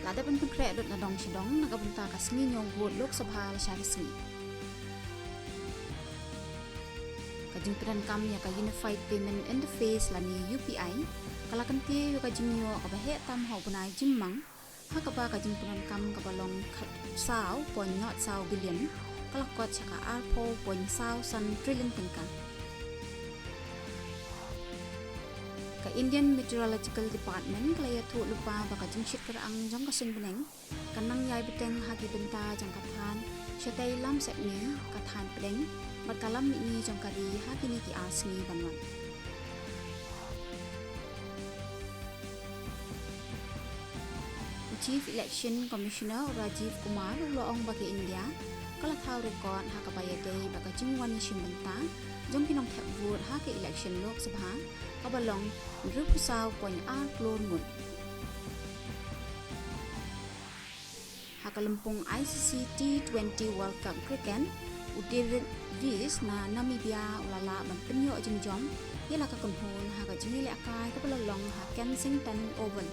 lada ban pukre dot na dong Shillong nagabunta ka sngi nyong vote Lok Sabha la syari sngi. Kajing peran kam ya ka Unified Payment Interface la ni UPI kalakan tie yo ka jingyo ka bahe tam ho bunai jimmang ha ka ba kajing peran kam ka balong sao point not sao billion kalakot chaka arpo point sao san trillion tengka. Ka Indian Meteorological Department kalaya tu lupa baka jingshit kerang jang kasing beneng kanang yai beteng hagi benta jang kathan syatai lam set ni kathan pedeng mat kalam ni jang kadi hagi ni ki asngi banwan. Chief Election Commissioner Rajiv Kumar loong bagi India kala thau rekod ha ka bayade baka jingwan ni Mynta jong pinong thep vote ha ke election Lok Sabha ka balong rupusau point ar klon mun ha ka lempung ICC T20 World Cup cricket David Rees na Namibia ulala ban penyo jingjom yela ka konhon ha ka jingile akai ka balong ha Kensington Oval